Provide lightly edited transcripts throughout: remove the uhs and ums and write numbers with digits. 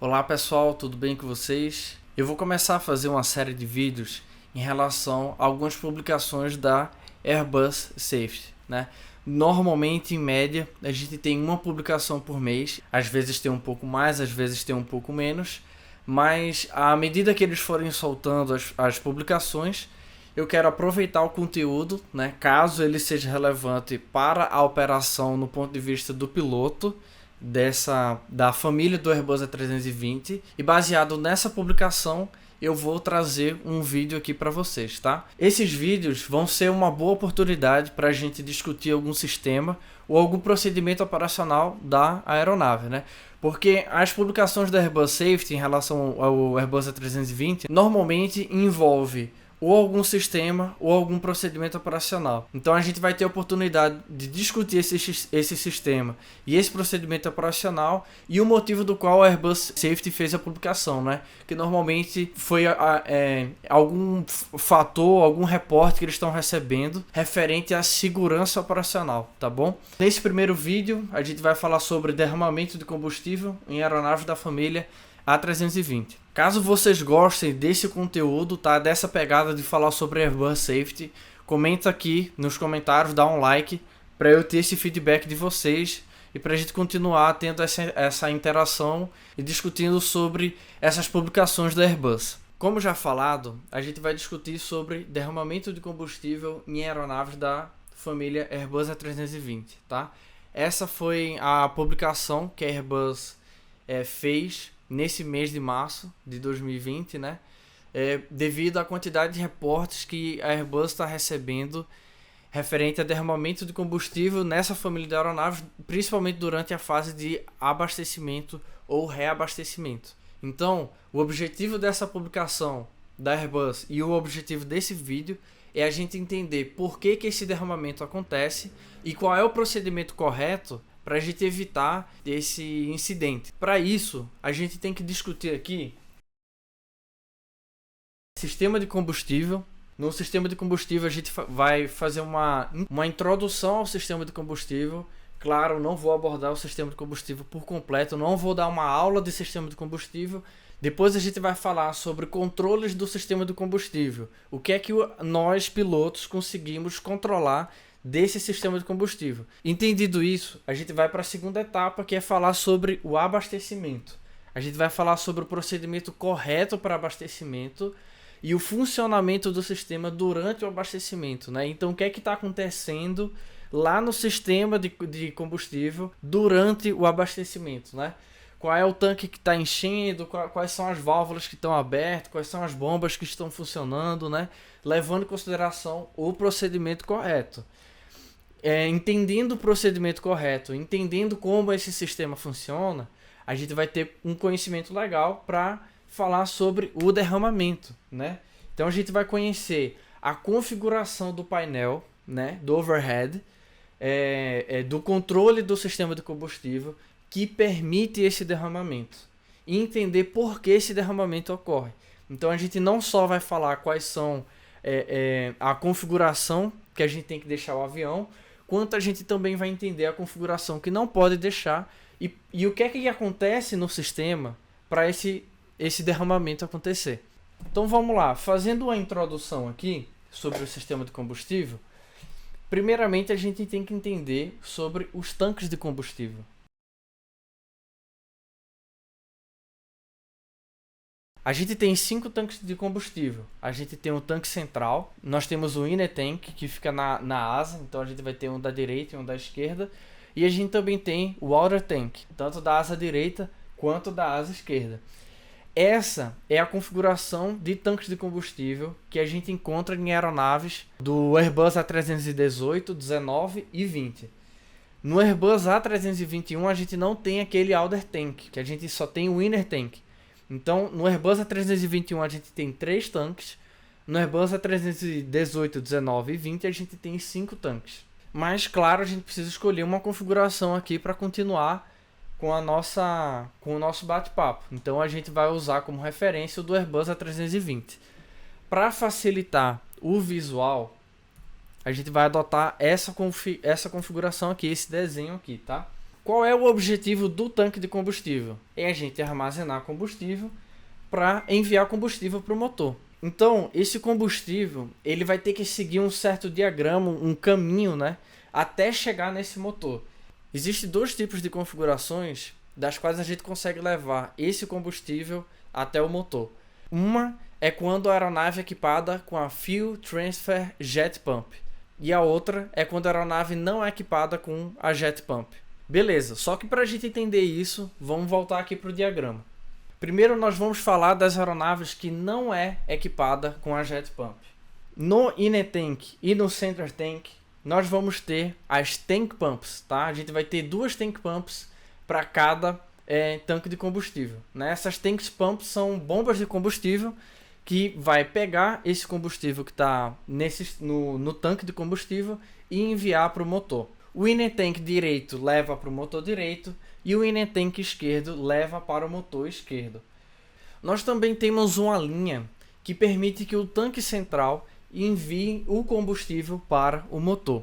Olá pessoal, tudo bem com vocês? Eu vou começar a fazer uma série de vídeos em relação a algumas publicações da Airbus Safety, né? Normalmente, em média, a gente tem uma publicação por mês, às vezes tem um pouco mais, às vezes tem um pouco menos, mas à medida que eles forem soltando as publicações, eu quero aproveitar o conteúdo, né? Caso ele seja relevante para a operação no ponto de vista do piloto, da família do Airbus A320, e baseado nessa publicação eu vou trazer um vídeo aqui para vocês, tá? Esses vídeos vão ser uma boa oportunidade para a gente discutir algum sistema ou algum procedimento operacional da aeronave, né? Porque as publicações da Airbus Safety em relação ao Airbus A320 normalmente envolve ou algum sistema ou algum procedimento operacional. Então a gente vai ter a oportunidade de discutir esse sistema e esse procedimento operacional e o motivo do qual a Airbus Safety fez a publicação, né? Que normalmente foi algum fator, algum reporte que eles estão recebendo referente à segurança operacional, tá bom? Nesse primeiro vídeo a gente vai falar sobre derramamento de combustível em aeronaves da família A320. Caso vocês gostem desse conteúdo, tá? Dessa pegada de falar sobre Airbus Safety, comenta aqui nos comentários, dá um like para eu ter esse feedback de vocês e para a gente continuar tendo essa interação e discutindo sobre essas publicações da Airbus. Como já falado, a gente vai discutir sobre derramamento de combustível em aeronaves da família Airbus A320, tá? Essa foi a publicação que a Airbus fez nesse mês de março de 2020, né? Devido à quantidade de reportes que a Airbus está recebendo referente a derramamento de combustível nessa família de aeronaves, principalmente durante a fase de abastecimento ou reabastecimento. Então, o objetivo dessa publicação da Airbus e o objetivo desse vídeo é a gente entender por que esse derramamento acontece e qual é o procedimento correto para a gente evitar esse incidente. Para isso, a gente tem que discutir aqui sistema de combustível. No sistema de combustível, a gente vai fazer uma introdução ao sistema de combustível. Claro, não vou abordar o sistema de combustível por completo, não vou dar uma aula de sistema de combustível. Depois a gente vai falar sobre controles do sistema de combustível. O que é que nós, pilotos, conseguimos controlar desse sistema de combustível. Entendido isso, a gente vai para a segunda etapa, que é falar sobre o abastecimento. A gente vai falar sobre o procedimento correto para abastecimento e o funcionamento do sistema durante o abastecimento, né? Então, o que é que está acontecendo lá no sistema de combustível durante o abastecimento, né? Qual é o tanque que está enchendo, quais são as válvulas que estão abertas, quais são as bombas que estão funcionando, né? Levando em consideração o procedimento correto. Entendendo o procedimento correto, entendendo como esse sistema funciona, a gente vai ter um conhecimento legal para falar sobre o derramamento, né? Então a gente vai conhecer a configuração do painel, né, do overhead, do controle do sistema de combustível que permite esse derramamento e entender por que esse derramamento ocorre. Então a gente não só vai falar quais são a configuração que a gente tem que deixar o avião, quanto a gente também vai entender a configuração que não pode deixar e o que é que acontece no sistema para esse derramamento acontecer. Então vamos lá, fazendo uma introdução aqui sobre o sistema de combustível, primeiramente a gente tem que entender sobre os tanques de combustível. A gente tem 5 tanques de combustível. A gente tem um tanque central, nós temos o inner tank que fica na asa, então a gente vai ter um da direita e um da esquerda. E a gente também tem o outer tank, tanto da asa direita quanto da asa esquerda. Essa é a configuração de tanques de combustível que a gente encontra em aeronaves do Airbus A318, 19 e 20. No Airbus A321 a gente não tem aquele outer tank, que a gente só tem o inner tank. Então, no Airbus A321 a gente tem 3 tanques, no Airbus A318, 19 e 20 a gente tem 5 tanques. Mas, claro, a gente precisa escolher uma configuração aqui para continuar com o nosso bate-papo. Então, a gente vai usar como referência o do Airbus A320. Para facilitar o visual, a gente vai adotar essa configuração aqui, esse desenho aqui, tá? qual é o objetivo do tanque de combustível? É a gente armazenar combustível para enviar combustível para o motor. Então, esse combustível ele vai ter que seguir um certo diagrama, um caminho, né, até chegar nesse motor. Existem dois tipos de configurações das quais a gente consegue levar esse combustível até o motor. Uma é quando a aeronave é equipada com a Fuel Transfer Jet Pump. E a outra é quando a aeronave não é equipada com a Jet Pump. Beleza, só que para a gente entender isso, vamos voltar aqui para o diagrama. Primeiro nós vamos falar das aeronaves que não é equipada com a Jet Pump. No Inner Tank e no Center Tank, nós vamos ter as Tank Pumps, tá? A gente vai ter duas Tank Pumps para cada tanque de combustível, né? Essas Tank Pumps são bombas de combustível que vai pegar esse combustível que está no tanque de combustível e enviar para o motor. O Inner Tank direito leva para o motor direito e o Inner Tank esquerdo leva para o motor esquerdo. Nós também temos uma linha que permite que o tanque central envie o combustível para o motor.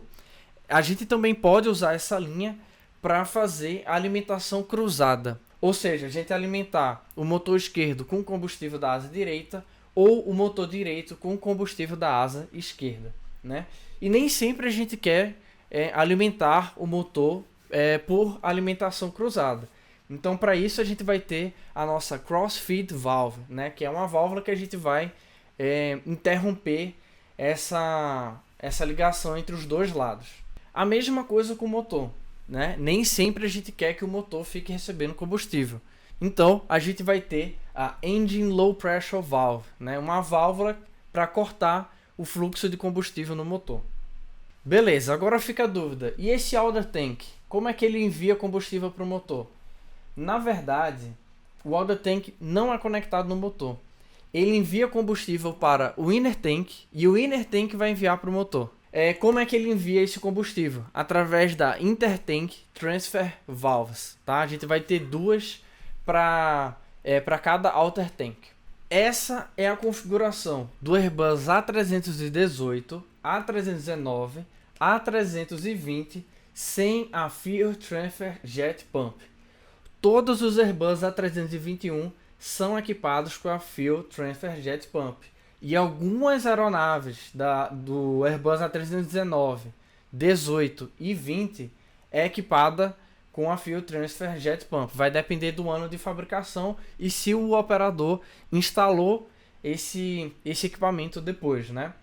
A gente também pode usar essa linha para fazer a alimentação cruzada, ou seja, a gente alimentar o motor esquerdo com combustível da asa direita ou o motor direito com combustível da asa esquerda, né? E nem sempre a gente quer alimentar o motor por alimentação cruzada. Então, para isso a gente vai ter a nossa cross-feed valve, né? Que é uma válvula que a gente vai interromper essa ligação entre os dois lados. A mesma coisa com o motor, né? Nem sempre a gente quer que o motor fique recebendo combustível. Então, a gente vai ter a Engine Low Pressure Valve, né? Uma válvula para cortar o fluxo de combustível no motor. Beleza, agora fica a dúvida. E esse Outer Tank? Como é que ele envia combustível para o motor? Na verdade, o Outer Tank não é conectado no motor. Ele envia combustível para o Inner Tank e o Inner Tank vai enviar para o motor. Como é que ele envia esse combustível? Através da Intertank Transfer Valves, tá? A gente vai ter duas para cada Outer Tank. Essa é a configuração do Airbus A318, A319, A320 sem a Fuel Transfer Jet Pump. Todos os Airbus A321 são equipados com a Fuel Transfer Jet Pump. E algumas aeronaves do Airbus A319, 18 e 20 é equipada com a Fuel Transfer Jet Pump. Vai depender do ano de fabricação e se o operador instalou esse equipamento depois, né?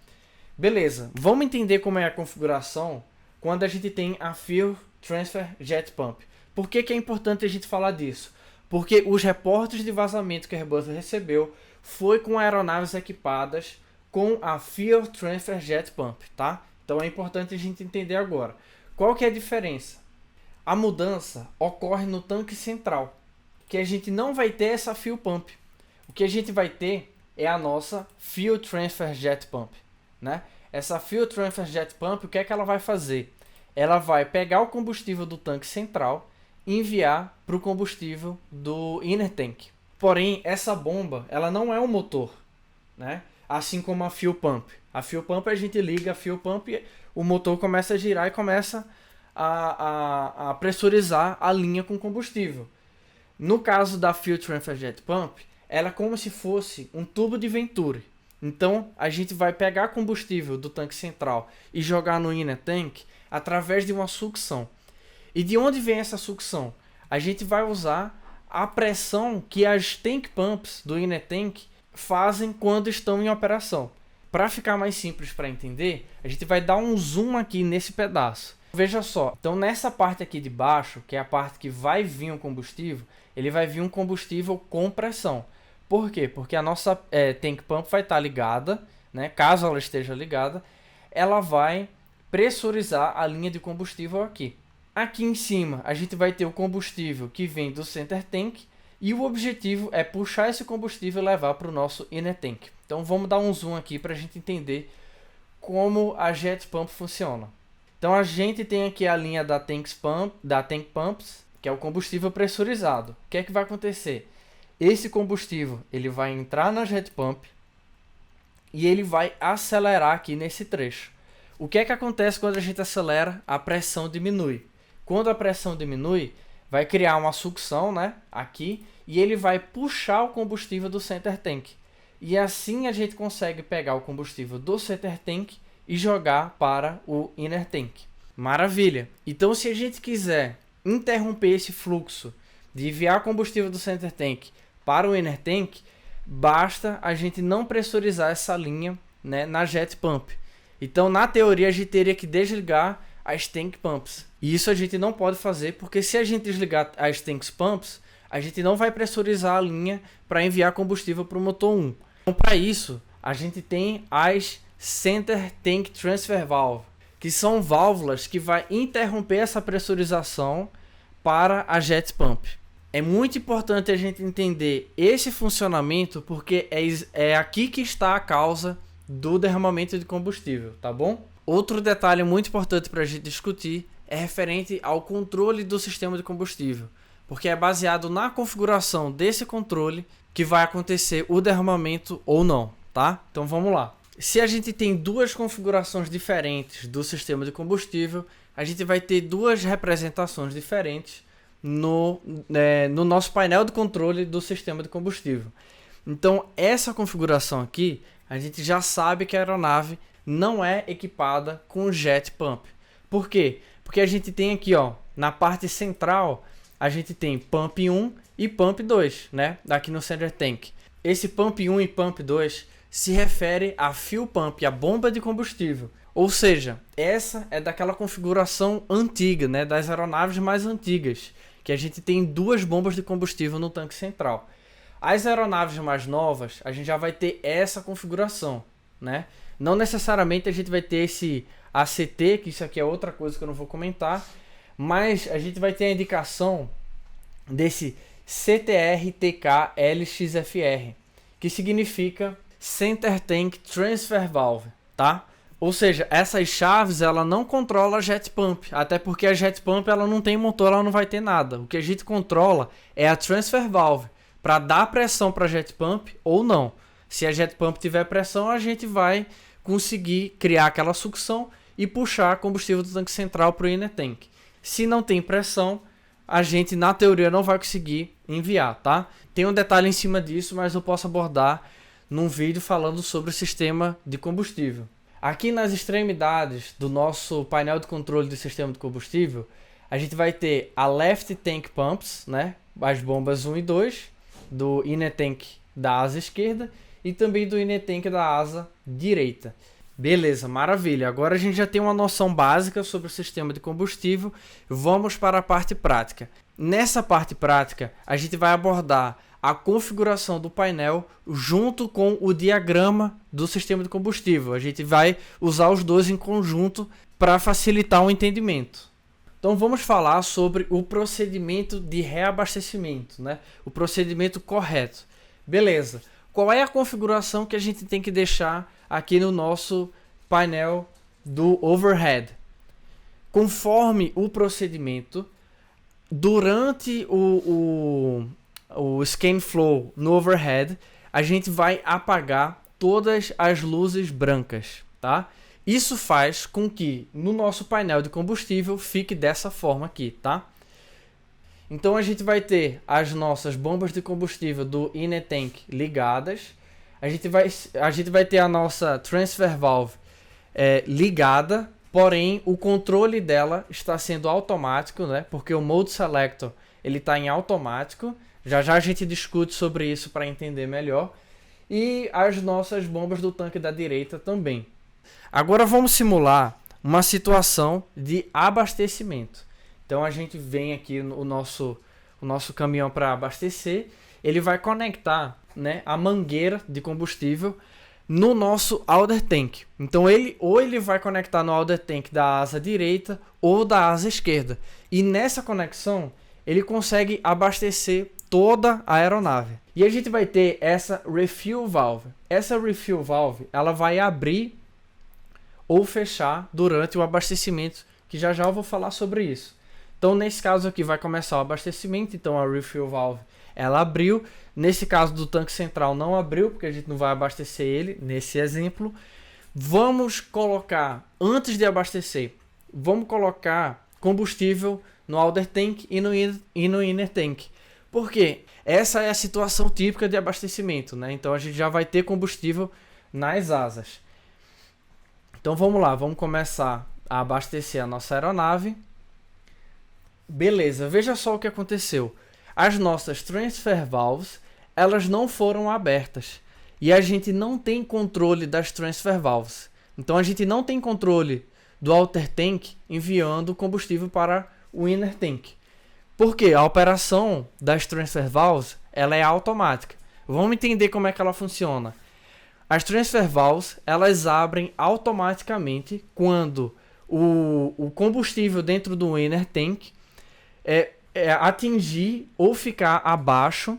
Beleza, vamos entender como é a configuração quando a gente tem a Fuel Transfer Jet Pump. Por que é importante a gente falar disso? Porque os reportes de vazamento que a Airbus recebeu foi com aeronaves equipadas com a Fuel Transfer Jet Pump, tá? Então é importante a gente entender agora. Qual que é a diferença? A mudança ocorre no tanque central, que a gente não vai ter essa Fuel Pump. O que a gente vai ter é a nossa Fuel Transfer Jet Pump, né? Essa Fuel Transfer Jet Pump, o que é que ela vai fazer? Ela vai pegar o combustível do tanque central e enviar para o combustível do Inner Tank. Porém, essa bomba, ela não é um motor, né? Assim como a Fuel Pump. A Fuel Pump, a gente liga a Fuel Pump, o motor começa a girar e começa a pressurizar a linha com combustível. No caso da Fuel Transfer Jet Pump, ela é como se fosse um tubo de Venturi. Então, a gente vai pegar combustível do tanque central e jogar no Inner Tank através de uma sucção. E de onde vem essa sucção? A gente vai usar a pressão que as Tank Pumps do Inner Tank fazem quando estão em operação. Para ficar mais simples para entender, a gente vai dar um zoom aqui nesse pedaço. Veja só, então nessa parte aqui de baixo, que é a parte que vai vir o combustível, ele vai vir um combustível com pressão. Por quê? Porque a nossa Tank Pump vai estar ligada, né? Caso ela esteja ligada, ela vai pressurizar a linha de combustível aqui. Aqui em cima a gente vai ter o combustível que vem do Center Tank e o objetivo é puxar esse combustível e levar para o nosso Inner Tank. Então vamos dar um zoom aqui para a gente entender como a Jet Pump funciona. Então a gente tem aqui a linha da Tank Pumps, que é o combustível pressurizado. O que é que vai acontecer? Esse combustível ele vai entrar na Jet Pump e ele vai acelerar aqui nesse trecho. O que é que acontece quando a gente acelera? A pressão diminui. Quando a pressão diminui, vai criar uma sucção, né, aqui, e ele vai puxar o combustível do center tank. E assim a gente consegue pegar o combustível do center tank e jogar para o inner tank. Maravilha! Então, se a gente quiser interromper esse fluxo de enviar combustível do center tank para o inner tank, basta a gente não pressurizar essa linha, né, na jet pump. Então, na teoria, a gente teria que desligar as tank pumps. E isso a gente não pode fazer, porque se a gente desligar as tank pumps, a gente não vai pressurizar a linha para enviar combustível para o motor 1. Então, para isso, a gente tem as Center Tank Transfer Valve, que são válvulas que vai interromper essa pressurização para a jet pump. É muito importante a gente entender esse funcionamento, porque é aqui que está a causa do derramamento de combustível, tá bom? Outro detalhe muito importante para a gente discutir é referente ao controle do sistema de combustível, porque é baseado na configuração desse controle que vai acontecer o derramamento ou não, tá? Então vamos lá. Se a gente tem duas configurações diferentes do sistema de combustível, a gente vai ter duas representações diferentes no nosso painel de controle do sistema de combustível. Então essa configuração aqui, a gente já sabe que a aeronave não é equipada com jet pump. Por quê? Porque a gente tem aqui, ó, na parte central, a gente tem pump 1 e pump 2, né? Aqui no center tank. Esse pump 1 e pump 2 se refere a fuel pump, a bomba de combustível. Ou seja, essa é daquela configuração antiga, né? Das aeronaves mais antigas, que a gente tem duas bombas de combustível no tanque central. As aeronaves mais novas, a gente já vai ter essa configuração, né? Não necessariamente a gente vai ter esse ACT, que isso aqui é outra coisa que eu não vou comentar, mas a gente vai ter a indicação desse CTR-TK-LXFR, que significa Center Tank Transfer Valve, tá? Ou seja, essas chaves ela não controla a jet pump, até porque a jet pump ela não tem motor, ela não vai ter nada. O que a gente controla é a transfer valve, para dar pressão para a jet pump ou não. Se a jet pump tiver pressão, a gente vai conseguir criar aquela sucção e puxar combustível do tanque central para o inner tank. Se não tem pressão, a gente na teoria não vai conseguir enviar, tá? Tem um detalhe em cima disso, mas eu posso abordar num vídeo falando sobre o sistema de combustível. Aqui nas extremidades do nosso painel de controle do sistema de combustível, a gente vai ter a left tank pumps, né? As bombas 1 e 2 do inner tank da asa esquerda e também do inner tank da asa direita. Beleza, maravilha. Agora a gente já tem uma noção básica sobre o sistema de combustível. Vamos para a parte prática. Nessa parte prática, a gente vai abordar a configuração do painel junto com o diagrama do sistema de combustível. A gente vai usar os dois em conjunto para facilitar o entendimento. Então vamos falar sobre o procedimento de reabastecimento, né? O procedimento correto. Beleza. Qual é a configuração que a gente tem que deixar aqui no nosso painel do overhead? Conforme o procedimento, durante o scan flow no overhead, a gente vai apagar todas as luzes brancas, tá? Isso faz com que no nosso painel de combustível fique dessa forma aqui, tá? Então a gente vai ter as nossas bombas de combustível do inner tank ligadas. A gente vai ter a nossa transfer valve ligada, porém o controle dela está sendo automático, né? Porque o mode selector ele está em automático. Já já a gente discute sobre isso para entender melhor. E as nossas bombas do tanque da direita também. Agora vamos simular uma situação de abastecimento. Então a gente vem aqui o nosso caminhão para abastecer. Ele vai conectar, né, a mangueira de combustível no nosso outer tank. Então ele vai conectar no outer tank da asa direita ou da asa esquerda. E nessa conexão ele consegue abastecer toda a aeronave. E a gente vai ter essa refuel valve. Essa refuel valve ela vai abrir ou fechar durante o abastecimento, que já já eu vou falar sobre isso. Então nesse caso aqui vai começar o abastecimento, então a refuel valve ela abriu. Nesse caso do tanque central não abriu, porque a gente não vai abastecer ele, nesse exemplo. Vamos colocar, antes de abastecer, vamos colocar combustível no outer tank e no inner tank. Por quê? Essa é a situação típica de abastecimento, né? Então a gente já vai ter combustível nas asas. Então vamos lá, vamos começar a abastecer a nossa aeronave. Beleza, veja só o que aconteceu. As nossas transfer valves, elas não foram abertas. E a gente não tem controle das transfer valves. Então a gente não tem controle do outer tank enviando combustível para o inner tank. Porque a operação das transfer valves, ela é automática. Vamos entender como é que ela funciona. As transfer valves, elas abrem automaticamente quando o combustível dentro do inner tank atingir ou ficar abaixo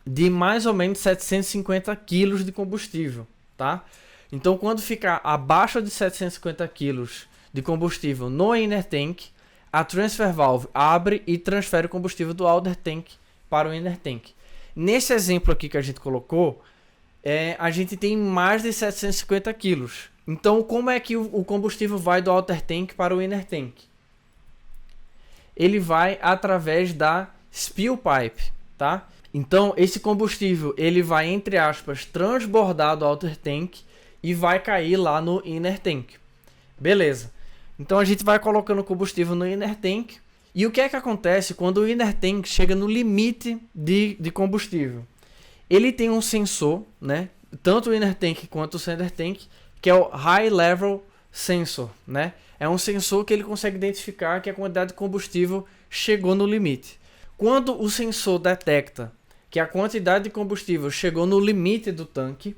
de mais ou menos 750 kg de combustível, tá? Então, quando ficar abaixo de 750 kg de combustível no inner tank, a transfer valve abre e transfere o combustível do outer tank para o inner tank. Nesse exemplo aqui que a gente colocou, a gente tem mais de 750 kg. Então, como é que o combustível vai do outer tank para o inner tank? Ele vai através da spill pipe, tá? Então, esse combustível, ele vai, entre aspas, transbordar do outer tank e vai cair lá no inner tank. Beleza. Então, a gente vai colocando combustível no inner tank. E o que é que acontece quando o inner tank chega no limite de combustível? Ele tem um sensor, né? Tanto o inner tank quanto o center tank, que é o High Level Sensor, né? É um sensor que ele consegue identificar que a quantidade de combustível chegou no limite. Quando o sensor detecta que a quantidade de combustível chegou no limite do tanque,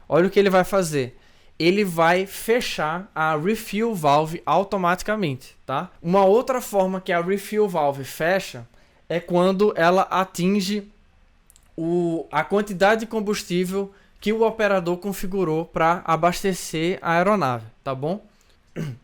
olha o que ele vai fazer. Ele vai fechar a refill valve automaticamente, tá? Uma outra forma que a refill valve fecha é quando ela atinge a quantidade de combustível que o operador configurou para abastecer a aeronave, tá bom?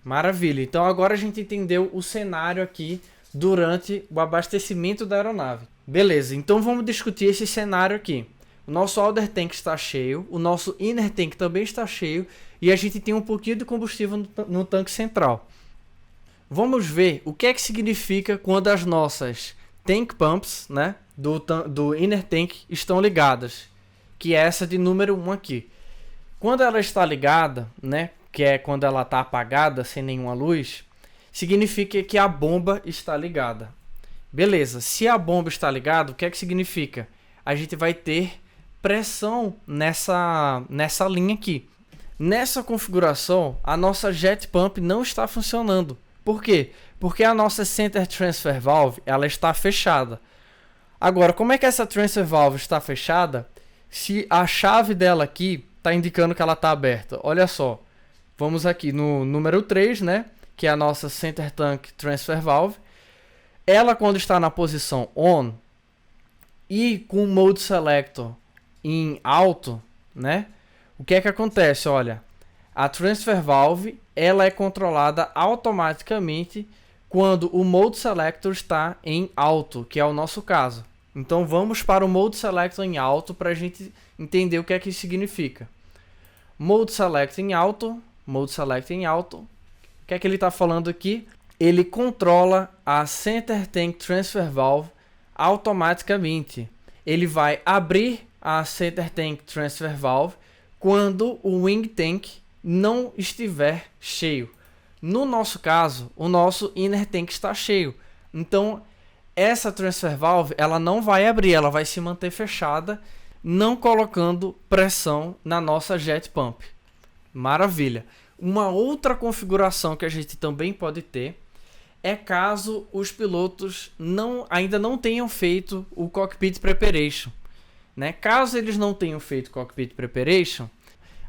Maravilha. Então agora a gente entendeu o cenário aqui durante o abastecimento da aeronave. Beleza, então vamos discutir esse cenário aqui. O nosso outer tank está cheio, o nosso inner tank também está cheio e a gente tem um pouquinho de combustível no tanque central. Vamos ver o que é que significa quando as nossas tank pumps, né, do inner tank estão ligadas, que é essa de número 1 aqui. Quando ela está ligada, né, que é quando ela está apagada, sem nenhuma luz, significa que a bomba está ligada. Beleza, se a bomba está ligada, o que é que significa? A gente vai ter pressão nessa linha aqui. Nessa configuração, a nossa jet pump não está funcionando. Por quê? Porque a nossa center transfer valve ela está fechada. Agora, como é que essa transfer valve está fechada se a chave dela aqui está indicando que ela está aberta? Olha só, vamos aqui no número 3, né, que é a nossa center tank transfer valve. Ela, quando está na posição on e com o mode selector em alto, né, o que é que acontece? Olha, a transfer valve ela é controlada automaticamente quando o mode selector está em alto, que é o nosso caso. Então vamos para o mode selector em alto para a gente entender o que é que isso significa. Mode select em alto, mode select em alto. O que é que ele está falando aqui? Ele controla a center tank transfer valve automaticamente. Ele vai abrir a center tank transfer valve quando o wing tank não estiver cheio. No nosso caso, o nosso inner tank está cheio. Então, essa transfer valve ela não vai abrir, ela vai se manter fechada, não colocando pressão na nossa jet pump. Maravilha. Uma outra configuração que a gente também pode ter é caso os pilotos ainda não tenham feito o cockpit preparation, né? Caso eles não tenham feito cockpit preparation,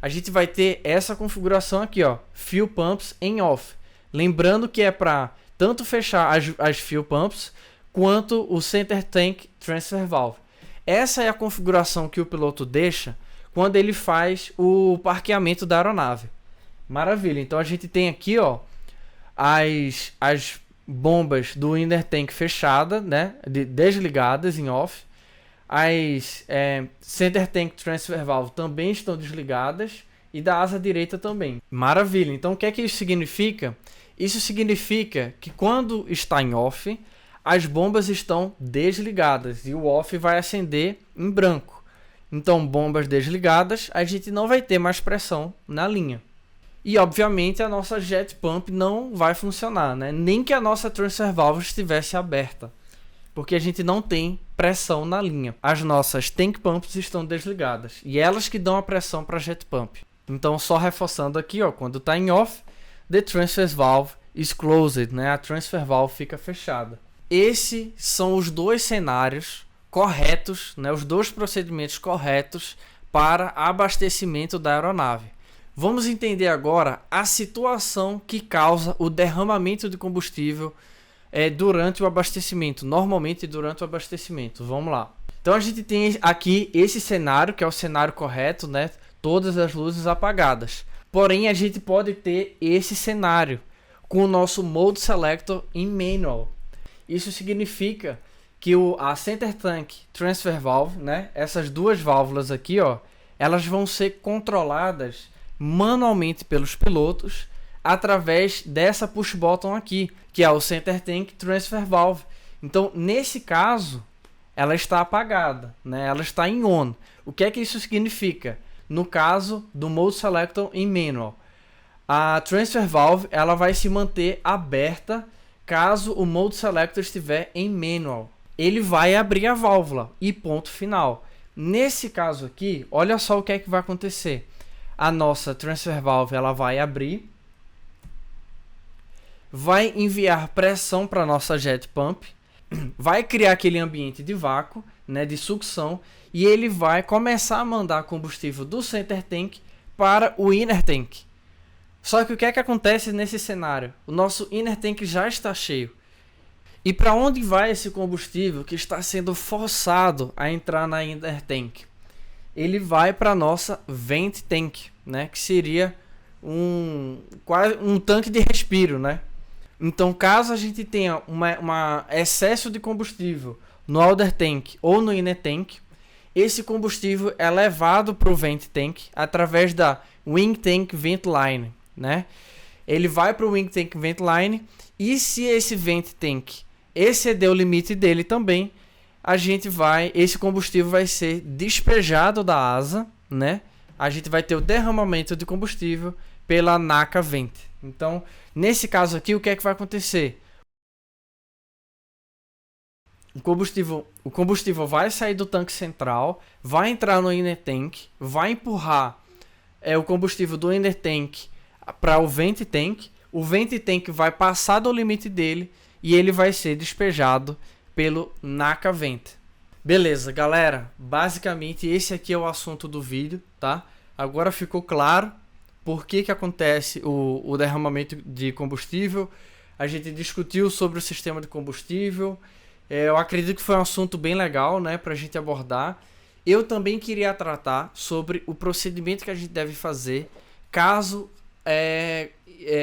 a gente vai ter essa configuração aqui, ó, fuel pumps em off. Lembrando que é para tanto fechar as fuel pumps quanto o center tank transfer valve. Essa é a configuração que o piloto deixa quando ele faz o parqueamento da aeronave. Maravilha. Então a gente tem aqui, ó, as bombas do inner tank fechada, né, desligadas em off. As center tank transfer valve também estão desligadas e da asa direita também. Maravilha. Então o que é que isso significa? Isso significa que quando está em off, as bombas estão desligadas e o off vai acender em branco. Então, bombas desligadas, a gente não vai ter mais pressão na linha. E, obviamente, a nossa jet pump não vai funcionar, né? Nem que a nossa transfer valve estivesse aberta, porque a gente não tem pressão na linha. As nossas tank pumps estão desligadas e elas que dão a pressão para a jet pump. Então, só reforçando aqui, ó, quando está em off, the transfer valve is closed, né? A transfer valve fica fechada. Esses são os dois cenários corretos, né? Os dois procedimentos corretos para abastecimento da aeronave. Vamos entender agora a situação que causa o derramamento de combustível durante o abastecimento, normalmente durante o abastecimento. Vamos lá. Então a gente tem aqui esse cenário, que é o cenário correto, né? Todas as luzes apagadas. Porém, a gente pode ter esse cenário com o nosso Mode Selector em Manual. Isso significa que a Center Tank Transfer Valve, né? Essas duas válvulas aqui, ó, elas vão ser controladas manualmente pelos pilotos através dessa push button aqui, que é o Center Tank Transfer Valve. Então, nesse caso, ela está apagada, né? Ela está em on. O que é que isso significa? No caso do Mode Selector em Manual, a Transfer Valve ela vai se manter aberta caso o Mode Selector estiver em Manual. Ele vai abrir a válvula e ponto final. Nesse caso aqui, olha só o que é que vai acontecer. A nossa Transfer Valve ela vai abrir, vai enviar pressão para a nossa jet pump, vai criar aquele ambiente de vácuo, né, de sucção, e ele vai começar a mandar combustível do Center Tank para o Inner Tank. Só que o que é que acontece nesse cenário? O nosso Inner Tank já está cheio. E para onde vai esse combustível que está sendo forçado a entrar na Inner Tank? Ele vai para a nossa Vent Tank, né, que seria quase um tanque de respiro, né? Então, caso a gente tenha um excesso de combustível no Outer Tank ou no Inner Tank, esse combustível é levado para o Vent Tank através da Wing Tank Vent Line, né? Ele vai para o Wing Tank Vent Line e se esse Vent Tank exceder o limite dele também, esse combustível vai ser despejado da asa, né? A gente vai ter o derramamento de combustível pela NACA Vent. Então, nesse caso aqui, o que é que vai acontecer? O combustível vai sair do tanque central, vai entrar no Inner Tank, vai empurrar o combustível do Inner Tank para o Vent Tank. O Vent Tank vai passar do limite dele e ele vai ser despejado pelo NACA Vent. Beleza, galera. Basicamente esse aqui é o assunto do vídeo, tá? Agora ficou claro por que acontece o derramamento de combustível. A gente discutiu sobre o sistema de combustível. Eu acredito que foi um assunto bem legal, né, para a gente abordar. Eu também queria tratar sobre o procedimento que a gente deve fazer caso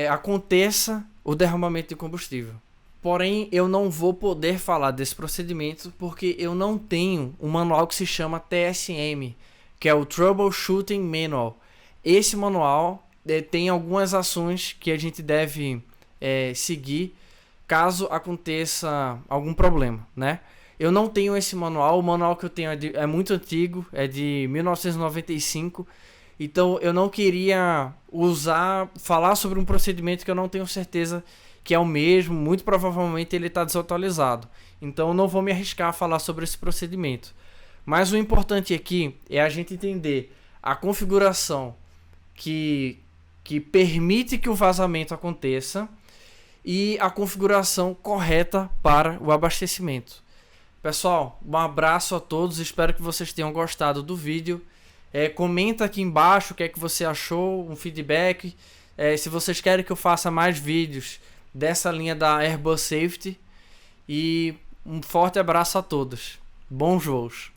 aconteça o derramamento de combustível. Porém, eu não vou poder falar desse procedimento porque eu não tenho um manual que se chama TSM, que é o Troubleshooting Manual. Esse manual tem algumas ações que a gente deve seguir caso aconteça algum problema, né? Eu não tenho esse manual. O manual que eu tenho é muito antigo, é de 1995. Então eu não queria falar sobre um procedimento que eu não tenho certeza que é o mesmo. Muito provavelmente ele está desatualizado. Então eu não vou me arriscar a falar sobre esse procedimento. Mas o importante aqui é a gente entender a configuração que permite que o vazamento aconteça e a configuração correta para o abastecimento. Pessoal, um abraço a todos, espero que vocês tenham gostado do vídeo. Comenta aqui embaixo o que é que você achou, um feedback. Se vocês querem que eu faça mais vídeos dessa linha da Airbus Safety. E um forte abraço a todos. Bons voos!